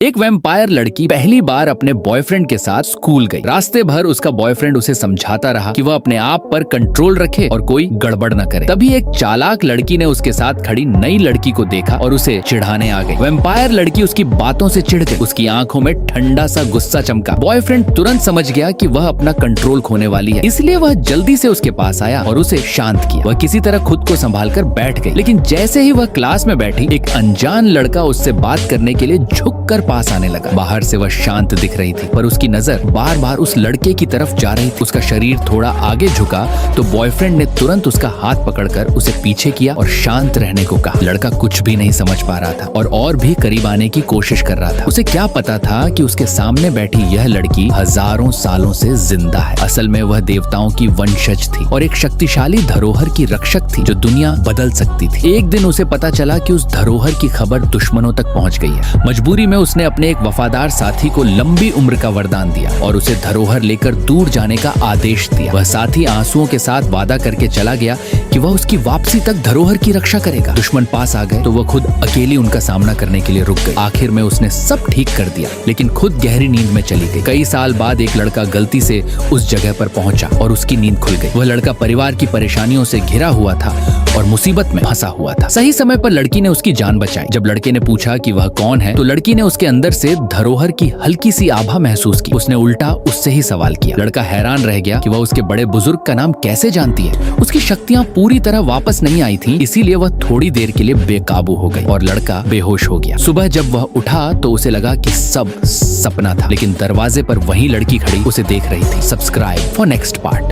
एक वैम्पायर लड़की पहली बार अपने बॉयफ्रेंड के साथ स्कूल गई। रास्ते भर उसका बॉयफ्रेंड उसे समझाता रहा कि वह अपने आप पर कंट्रोल रखे और कोई गड़बड़ न करे। तभी एक चालाक लड़की ने उसके साथ खड़ी नई लड़की को देखा और उसे चिढ़ाने आ गई। वैम्पायर लड़की उसकी बातों से चिढ़ गई। उसकी आंखों में ठंडा सा गुस्सा चमका। बॉयफ्रेंड तुरंत समझ गया कि वह अपना कंट्रोल खोने वाली है, इसलिए वह जल्दी से उसके पास आया और उसे शांत किया। वह किसी तरह खुद को संभालकर बैठ गई, लेकिन जैसे ही वह क्लास में बैठी, एक अनजान लड़का उससे बात करने के लिए झुककर पास आने लगा। बाहर से वह शांत दिख रही थी, पर उसकी नजर बार बार उस लड़के की तरफ जा रही थी। उसका शरीर थोड़ा आगे झुका तो बॉयफ्रेंड ने तुरंत उसका हाथ पकड़कर उसे पीछे किया और शांत रहने को कहा। लड़का कुछ भी नहीं समझ पा रहा था और भी करीब आने की कोशिश कर रहा था। उसे क्या पता था कि उसके सामने बैठी यह लड़की हजारों सालों से जिंदा है। असल में वह देवताओं की वंशज थी और एक शक्तिशाली धरोहर की रक्षक थी जो दुनिया बदल सकती थी। एक दिन उसे पता चला कि उस धरोहर की खबर दुश्मनों तक पहुंच गई है। मजबूरी में उसने अपने एक वफादार साथी को लंबी उम्र का वरदान दिया और उसे धरोहर लेकर दूर जाने का आदेश दिया। वह साथी आंसुओं के साथ वादा करके चला गया कि वह उसकी वापसी तक धरोहर की रक्षा करेगा। दुश्मन पास आ गए तो वह खुद अकेली उनका सामना करने के लिए रुक गई। आखिर में उसने सब ठीक कर दिया, लेकिन खुद गहरी नींद में चली गई। कई साल बाद एक लड़का गलती से उस जगह पर पहुंचा और उसकी नींद खुल गई। वह लड़का परिवार की परेशानियों से घिरा हुआ था और मुसीबत में फंसा हुआ था। सही समय पर लड़की ने उसकी जान बचाई। जब लड़के ने पूछा कि वह कौन है, तो लड़की ने उसके अंदर से धरोहर की हल्की सी आभा महसूस की। उसने उल्टा उससे ही सवाल किया। लड़का हैरान रह गया कि वह उसके बड़े बुजुर्ग का नाम कैसे जानती है। उसकी शक्तियां पूरी तरह वापस नहीं आई थी, इसीलिए वह थोड़ी देर के लिए बेकाबू हो गई और लड़का बेहोश हो गया। सुबह जब वह उठा तो उसे लगा कि सब सपना था, लेकिन दरवाजे पर वही लड़की खड़ी उसे देख रही थी। Subscribe for next part.